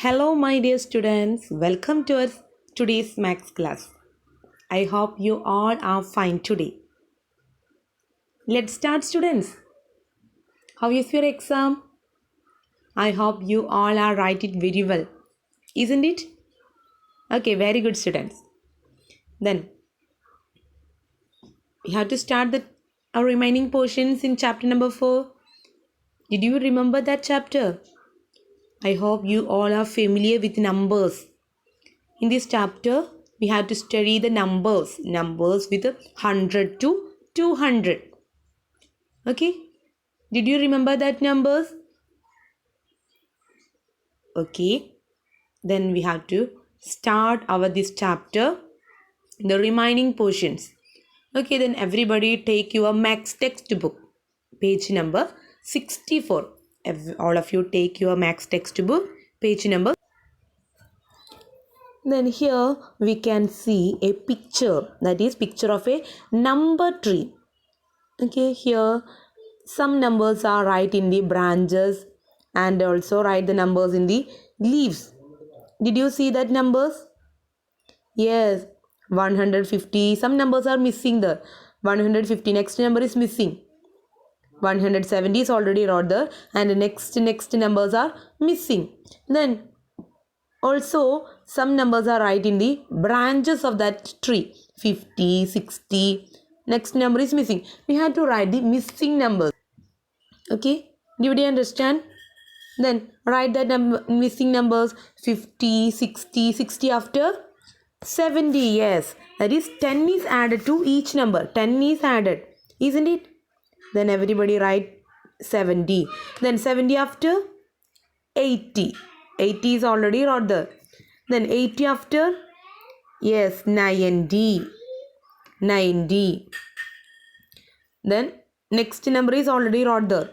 Hello, my dear students. Welcome to our today's maths class. I hope you all are fine today. Let's start, students. How is your exam? I hope you all are write it very well, isn't it? Okay, very good, students. Then we have to start our remaining portions in chapter number 4. Did you remember that chapter? I hope you all are familiar with numbers. In this chapter, we have to study the numbers with 100 to 200. Okay, did you remember that numbers? Okay, then we have to start our this chapter, the remaining portions. Okay, then everybody take your max textbook, page number 64. All of you take your max textbook, page number. Then here we can see a picture, that is picture of a number tree. Okay, here some numbers are right in the branches and also write the numbers in the leaves. Did you see that numbers? Yes, 150. Some numbers are missing there. 150. Next number is missing. 170 is already wrote there, and the next numbers are missing. Then also some numbers are right in the branches of that tree. 50, 60. Next number is missing. We have to write the missing numbers. Okay, did you understand? Then write the missing numbers 50, 60, 60 after 70. Yes, that is 10 is added to each number. 10 is added, isn't it? Then everybody write 70. Then 70 after 80. 80 is already wrote there. Then 80 after, yes, 90. 90. Then next number is already wrote there.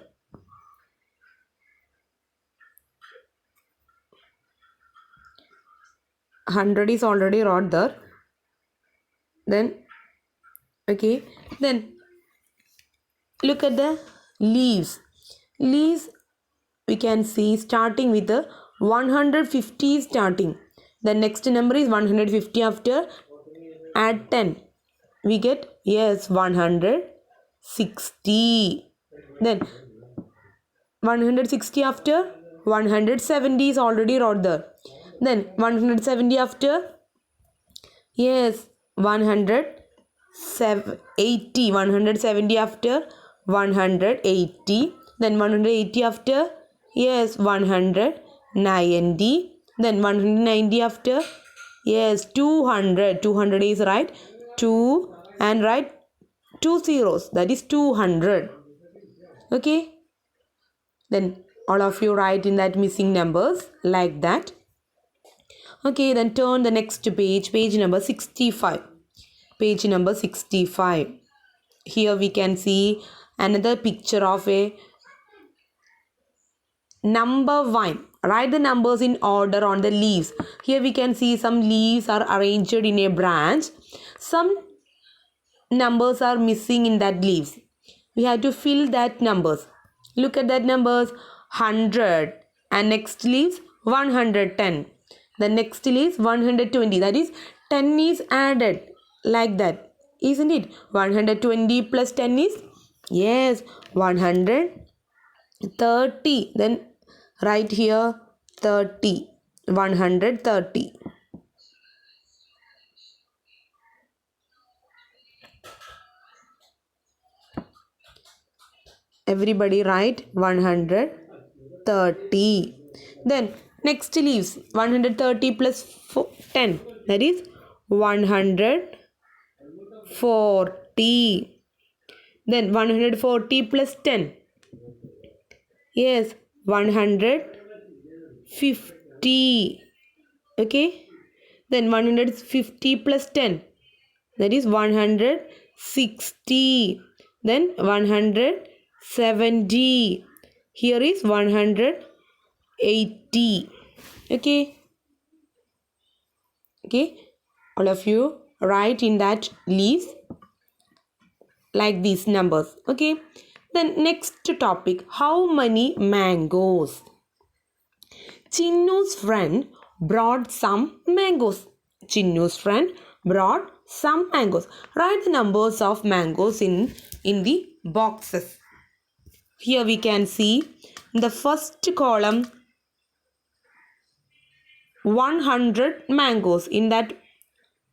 100 is already wrote there. Then okay, then look at the leaves. Leaves we can see starting with the 150 starting. The next number is 150 after add 10. We get, yes, 160. Then 160 after 170 is already wrote there. Then 170 after, yes, 180. 170 after 180. Then 180 after, yes, 190. Then 190 after, yes, 200. 200 is right. 2 and write 2 zeros. That is 200. Okay. Then all of you write in that missing numbers like that. Okay, then turn the next page, page number 65. Page number 65. Here we can see another picture of a number vine. Write the numbers in order on the leaves. Here we can see some leaves are arranged in a branch. Some numbers are missing in that leaves. We have to fill that numbers. Look at that numbers, 100, and next leaves 110. The next leaves 120. That is 10 is added like that, isn't it? 120 plus 10 is, yes, 130. Then right here 30. 130. Everybody write 130. Then next leaves 130 plus 10. That is 140. Then 140 plus 10. Yes, 150. Okay. Then 150 plus 10. That is 160. Then 170. Here is 180. Okay. Okay. All of you write in that leaves like these numbers. Okay. Then next topic, how many mangoes? Chinnu's friend brought some mangoes. Chinnu's friend brought some mangoes. Write the numbers of mangoes in the boxes. Here we can see in the first column 100 mangoes. In that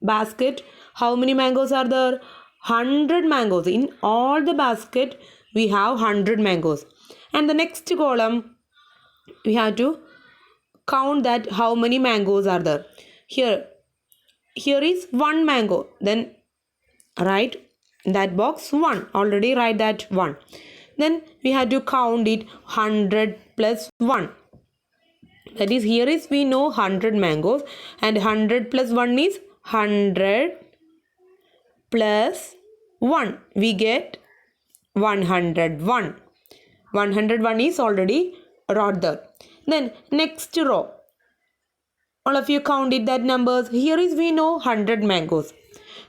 basket, how many mangoes are there? 100 mangoes. In all the basket, we have 100 mangoes. And the next column, we have to count that how many mangoes are there. Here is one mango. Then write in that box 1. Already write that 1. Then we have to count it 100 plus 1. That is, here is we know 100 mangoes, and 100 plus 1 is 100 plus 1. We get 101. 101 is already wrote there. Then next row. All of you counted that numbers. Here is we know 100 mangoes.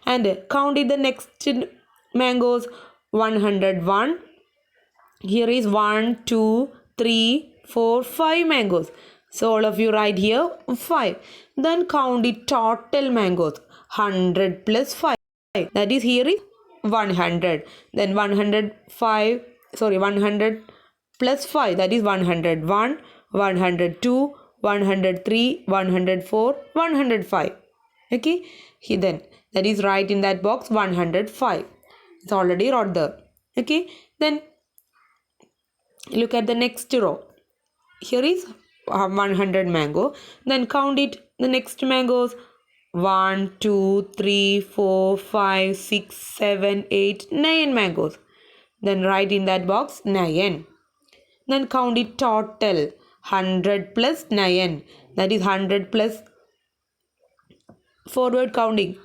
And counted the next mangoes 101. Here is 1, 2, 3, 4, 5 mangoes. So all of you write here 5. Then count the total mangoes. 100 plus 5. That is, here is 100. Then 100 plus 5. That is 101, 102, 103, 104, 105. Okay. Then that is right in that box 105. It's already wrote there. Okay. Then look at the next row. Here is 100 mango. Then count it, the next mangoes. 1, 2, 3, 4, 5, 6, 7, 8, 9 mangoes. Then write in that box 9. Then count it total. 100 plus 9. That is 100 plus forward counting.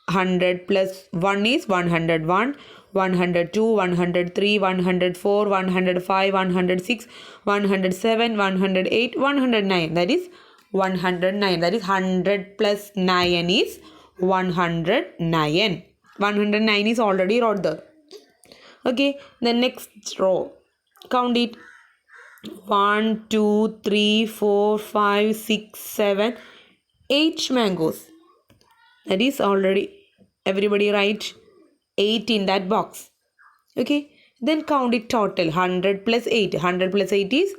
100 plus 1 is 101, 102, 103, 104, 105, 106, 107, 108, 109. That is 109. That is 100 plus 9 is 109. 109 is already wrote there. Okay, the next row. Count it. 1, 2, 3, 4, 5, 6, 7, 8 mangoes. That is already, everybody write 8 in that box. Okay, then count it total. 100 plus 8. 100 plus 8 is,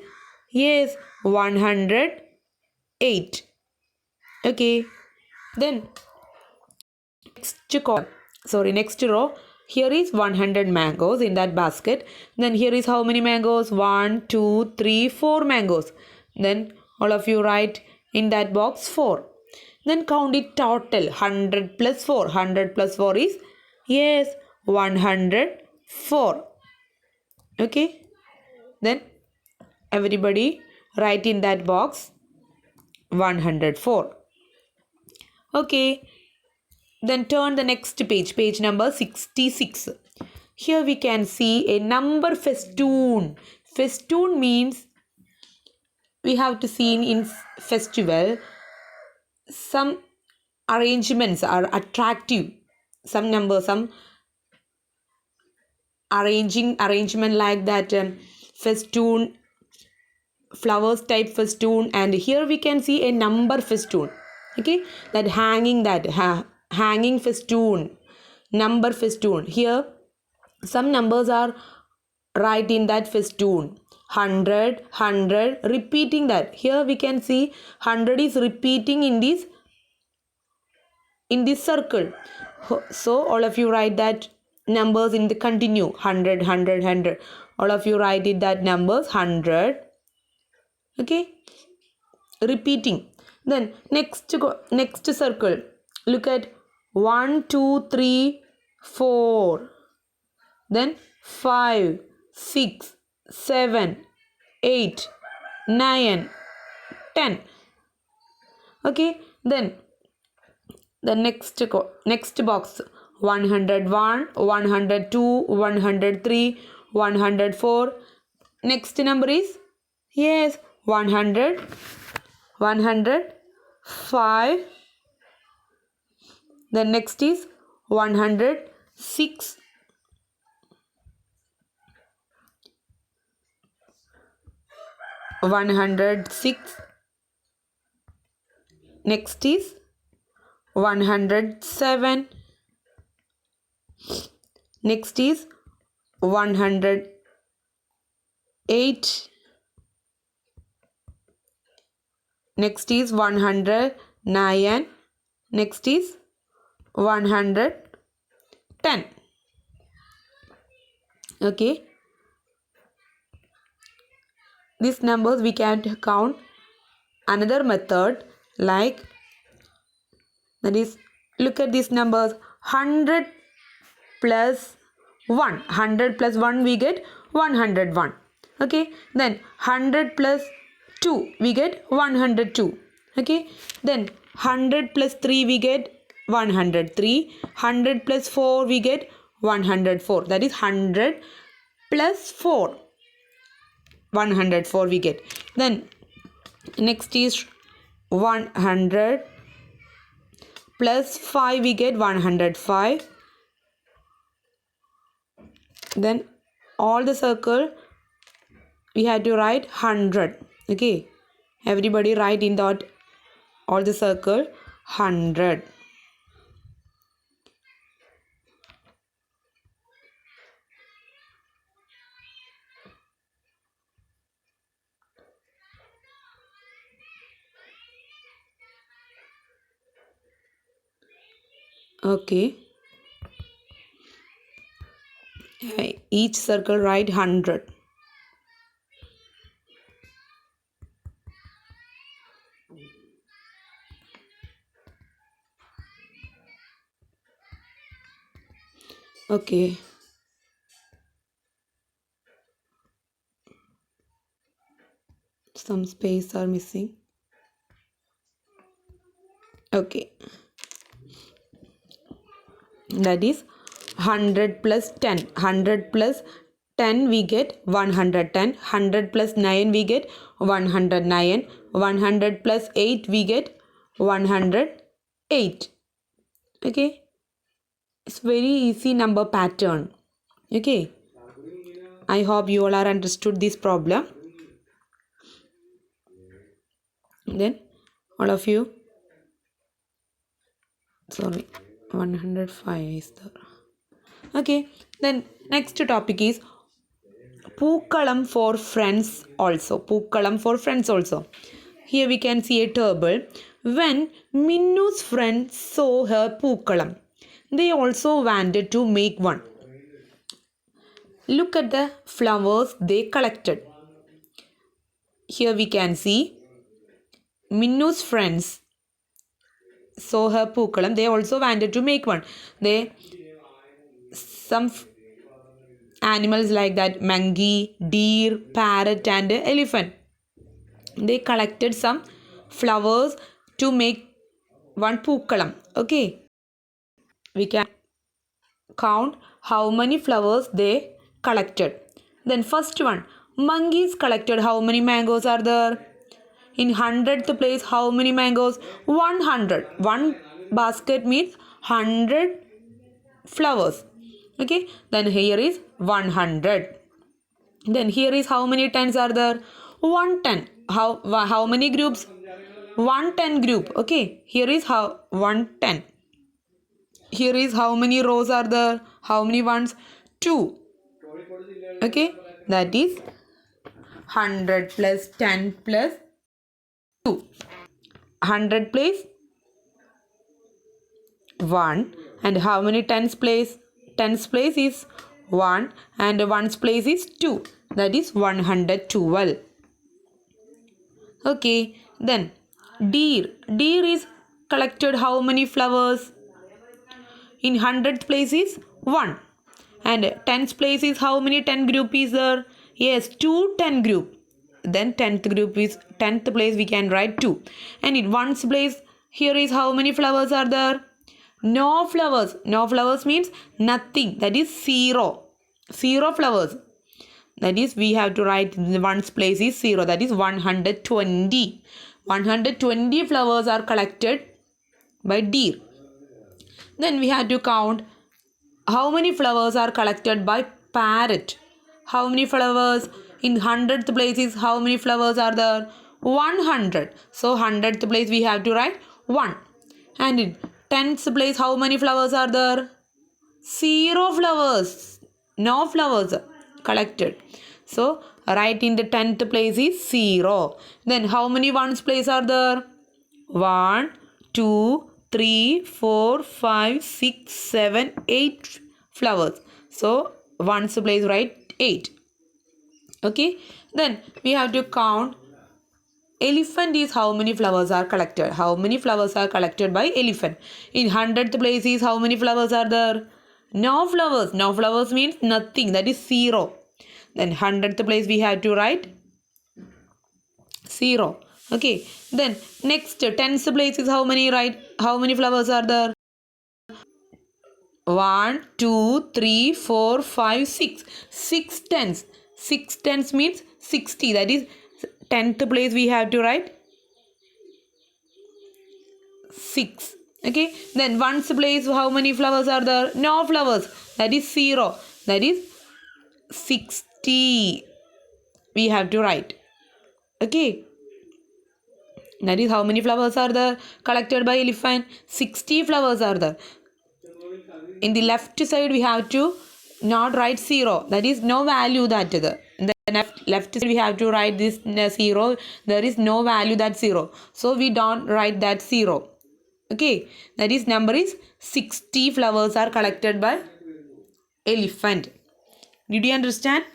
yes, 108. Okay, then next row. Here is 100 mangoes in that basket. Then here is how many mangoes? 1, 2, 3, 4 mangoes. Then all of you write in that box 4. Then count it total. 100 plus 4. 100 plus 4 is, yes, 104. Okay. Then everybody write in that box 104. Okay. Then turn the next page. Page number 66. Here we can see a number festoon. Festoon means we have to see in festival some arrangements are attractive. Some number, some arrangement like that, festoon, flowers type festoon. And here we can see a number festoon. Okay, that hanging festoon, number festoon. Here some numbers are right in that festoon. 100, 100, repeating that. Here we can see 100 is repeating in this circle. So all of you write that numbers in the continue. 100, 100, 100. All of you write it that numbers 100. Okay, repeating. Then next circle. Look at 1, 2, 3, 4. Then 5, 6, 7, 8, 9, 10. Okay, then the next box. 101, 102, 103, 104. Next number is, yes, 100, 105. Then next is 106. 106. Next is 107. Next is 108. Next is 109. Next is 110. Okay. These numbers we can count another method, like, that is, look at these numbers. 100 plus 1. 100 plus 1 we get 101. Okay. Then 100 plus 2 we get 102. Okay. Then 100 plus 3 we get 103. 100 plus 4 we get 104. That is 100 plus 4. 104 we get. Then next is 100 plus 5 we get 105. Then all the circle we had to write 100. Okay, everybody write in that all the circle 100. Okay, each circle write 100. Okay, some space are missing. Okay, that is 100 plus 10. 100 plus 10 we get 110. 100 plus 9 we get 109. 100 plus 8 we get 108. Okay, it's very easy number pattern. Okay, I hope you all are understood this problem. Then all of you, sorry, 105 is there. Okay, then next topic is Pookalam for friends also. Pookalam for friends also. Here we can see a table. When Minnu's friends saw her Pookalam, they also wanted to make one. Look at the flowers they collected. Here we can see Minnu's friends saw her Pookalam. They also wanted to make one. Some animals like that, monkey, deer, parrot and elephant, they collected some flowers to make one Pookalam. Okay, we can count how many flowers they collected. Then first one, monkeys collected how many mangoes are there? In 100th place, how many mangoes? 100. One basket means 100 flowers. Okay, then here is 100. Then here is how many tens are there? 110. How many groups? 110 group. Okay, here is how 110. Here is how many rows are there? How many ones? 2. Okay, that is 100 plus 10 plus 2. 100 place 1, and how many tens place? Tens place is 1 and ones place is 2. That is 112. Okay, then deer. Deer is collected how many flowers? In 100th place is 1. And 10th place is how many 10 group is there? Yes, 2 10 group. Then 10th group is 10th place we can write 2. And in 1's place, here is how many flowers are there? No flowers. No flowers means nothing. That is 0. 0 flowers. That is, we have to write in the 1's place is 0. That is 120. 120 flowers are collected by deer. Then we had to count how many flowers are collected by parrot. How many flowers? In 100th place is how many flowers are there? 100. So 100th place we have to write 1. And in tenth place, how many flowers are there? 0 flowers. No flowers collected. So right in the 10th place is 0. Then how many ones place are there? 1, 2, 3, 4, 5, 6, 7, 8 flowers. So ones place right 8. Okay. Then we have to count. Elephant is how many flowers are collected. How many flowers are collected by elephant? In 100th place is how many flowers are there? No flowers. No flowers means nothing. That is 0. Then 100th place we have to write 0. Okay. Then next 10th place is how many, right? How many flowers are there? 1, 2, 3, 4, 5, 6. 6 tenths. 6 tenths means 60. That is 10th place we have to write 6. Okay. Then ones place, how many flowers are there? No flowers. That is 0. That is 60. We have to write. Okay. That is how many flowers are there collected by elephant? 60 flowers are there. In the left side we have to not write 0. That is no value that is. In the left side we have to write this 0. There is no value that 0. So we don't write that 0. Okay. That is number is 60 flowers are collected by elephant. Did you understand?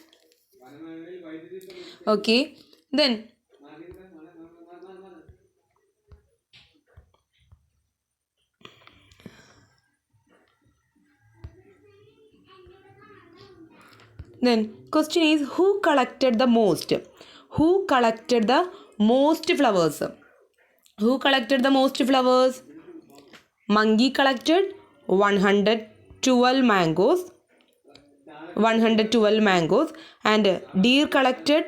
Okay. Then question is, who collected the most? Who collected the most flowers? Who collected the most flowers? Monkey collected 112 mangoes. 112 mangoes. And deer collected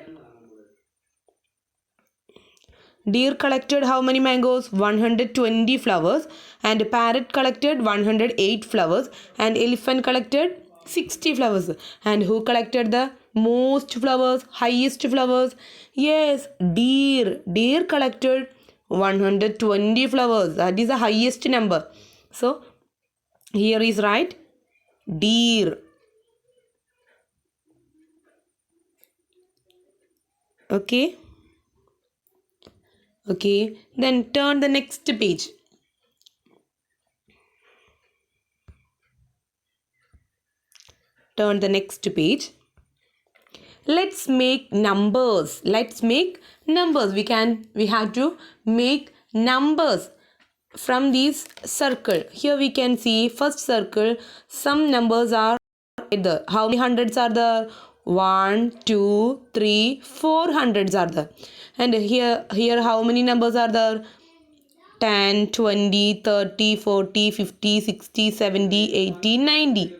how many mangoes? 120 flowers. And parrot collected 108 flowers. And elephant collected 60 flowers. And who collected the most flowers, highest flowers? Yes, deer. Deer collected 120 flowers. That is the highest number. So here is right, deer. Okay. Okay. Then turn the next page. Turn the next page. Let's make numbers. Let's make numbers. We have to make numbers from this circle. Here we can see first circle, some numbers are there. How many hundreds are there? 1, 2, 3, 4 hundreds are there. And here how many numbers are there? 10, 20, 30, 40, 50, 60, 70, 80, 90.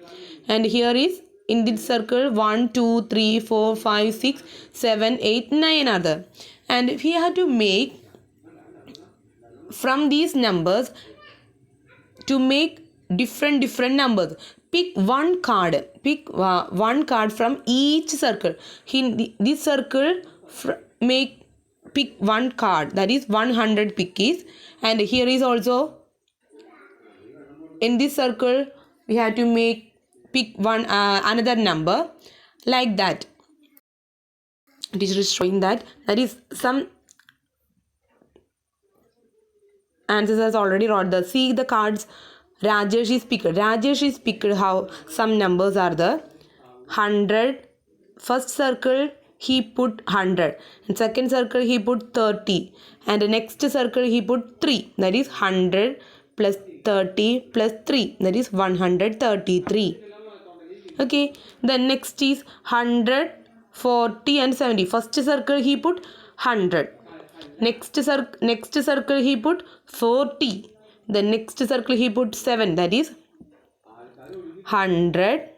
And here is in this circle 1, 2, 3, 4, 5, 6, 7, 8, 9 are there. And we have to make from these numbers to make different numbers. Pick one card. Pick one card from each circle. In this circle, pick one card. That is 100 pickies. And here is also in this circle we have to pick one another number like that. Teacher is showing that is some answers has already wrote the. See the cards. Rajesh is picked. Rajesh is picked. How some numbers are there? 100. First circle he put 100. In second circle he put 30. And the next circle he put 3. That is 100 plus 30 plus 3. That is 133. Okay. Then next is 100, 40 and 70. First circle he put 100. Next circle he put 40. The next circle he put 7. That is 100,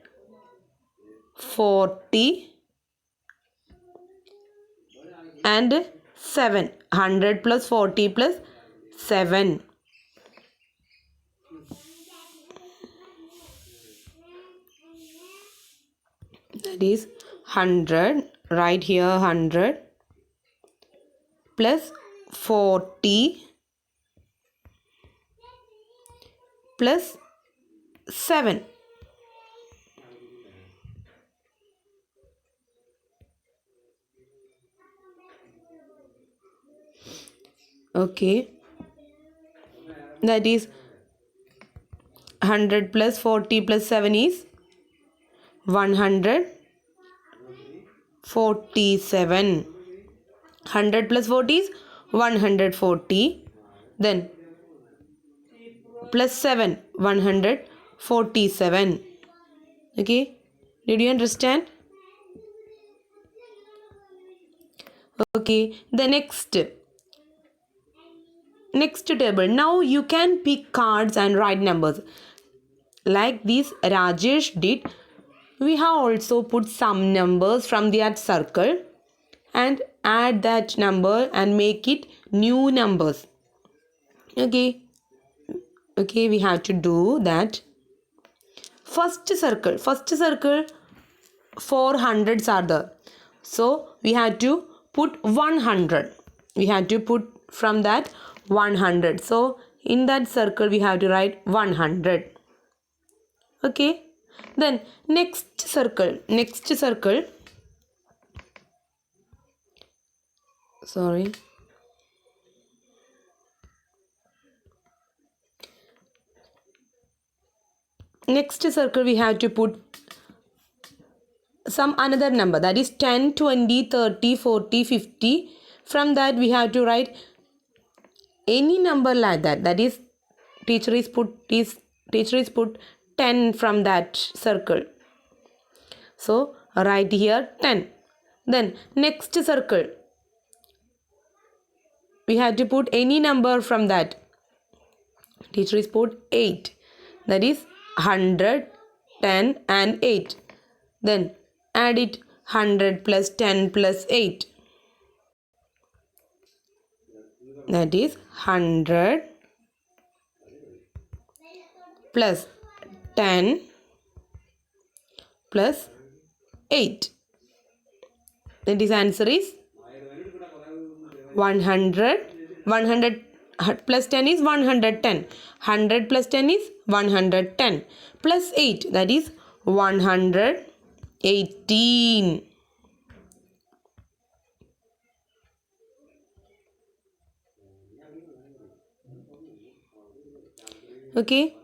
40 and 7. 100 plus 40 plus 7. That is 100. Right here 100 plus 40 plus 7. Okay, that is 100 plus 40 plus 7 is 147. 100 plus 40 is 140. Then plus 7, 147. Okay, did you understand? Okay, the next table. Now you can pick cards and write numbers. Like this Rajesh did, we have also put some numbers from that circle and add that number and make it new numbers. Okay, we have to do that. First circle, 400s are there. So we have to put 100. We have to put from that 100. So in that circle we have to write 100. Okay. Then next circle. Sorry. Next circle we have to put some another number, that is 10, 20, 30, 40, 50. From that we have to write any number like that. That is teacher is put 10 from that circle. So write here 10. Then next circle we have to put any number from that. Teacher is put 8. That is 100, 10 and 8. Then add it 100 plus 10 plus 8. That is 100 plus 10 plus 8. That is answer is 100. 100 plus 10 is 110. 100 plus 10 is 110. Plus 8, that is 118. Okay.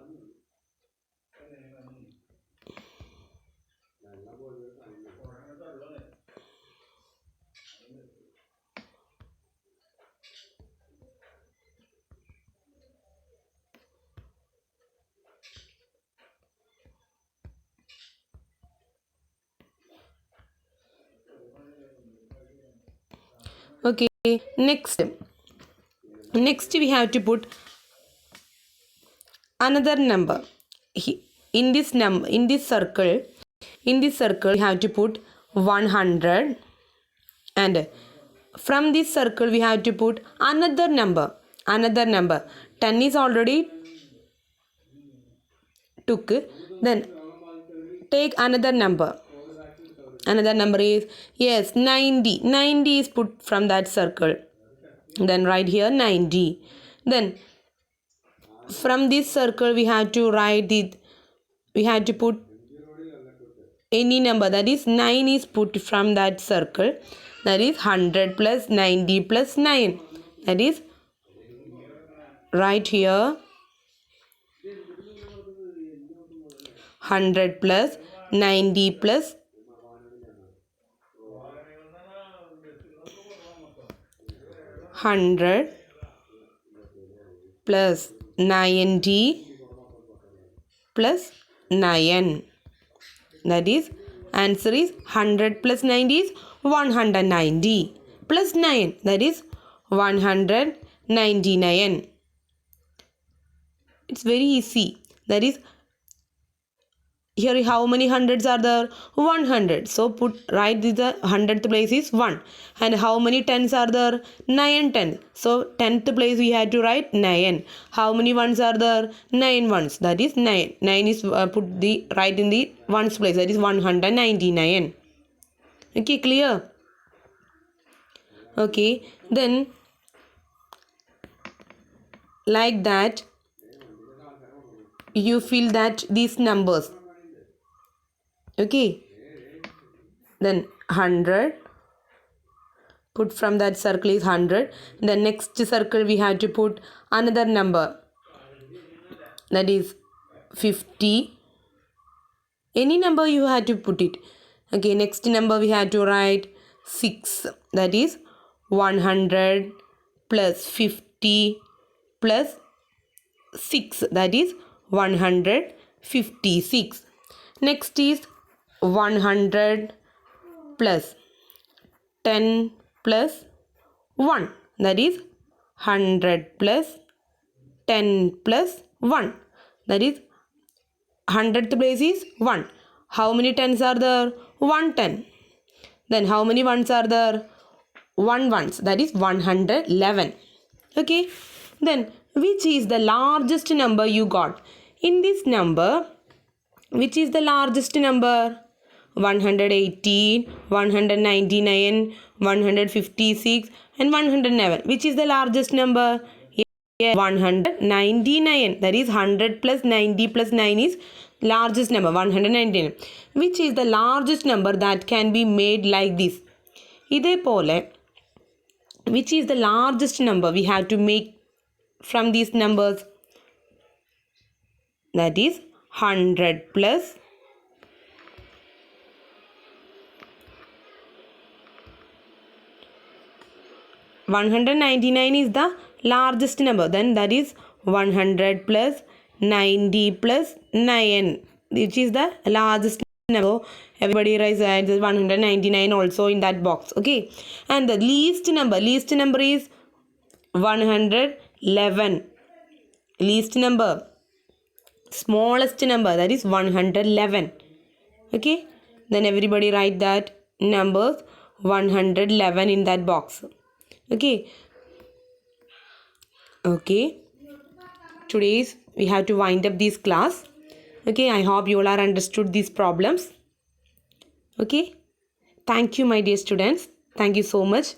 Okay, next we have to put another number. In this circle we have to put 100, and from this circle we have to put another number. 10 is already took. Then take another number. Another number is, yes, 90. 90 is put from that circle. Then write here 90. Then from this circle we have to put any number, that is 9 is put from that circle. That is 100 plus 90 plus 9. That is right here 100 plus 90 plus 100 plus 90 plus 9. That is answer is 100 plus 90 is 190 plus 9, that is 199. It's very easy. That is, here how many hundreds are there? 100. So write the 100th place is 1. And how many tens are there? 9 tens. So 10th place we had to write 9. How many ones are there? 9 ones. That is 9. 9 is put the right in the ones place. That is 199. Okay, clear? Okay, then like that you fill that these numbers. Okay, then 100, put from that circle is 100. The next circle we have to put another number, that is 50. Any number you have to put it. Okay, next number we have to write 6, that is 100 plus 50 plus 6, that is 156. Next is 100 plus 10 plus 1, that is 100 plus 10 plus 1, that is 100th place is 1. How many tens are there? 110. Then how many ones are there? 1 ones, that is 111. Okay, then which is the largest number you got? In this number, which is the largest number? 118, 199, 156 and 111. Which is the largest number? Yes, 199. That is 100 plus 90 plus 9 is largest number, 199. Which is the largest number that can be made like this? Idepole, which is the largest number we have to make from these numbers? That is 100 plus 199 is the largest number. Then that is 100 plus 90 plus 9, which is the largest number. Everybody writes 199 also in that box. Okay, and the least number is 111. Least number, smallest number, that is 111. Okay, then everybody write that numbers 111 in that box. Okay, today's we have to wind up this class. Okay, I hope you all are understood these problems. Okay, thank you my dear students, thank you so much.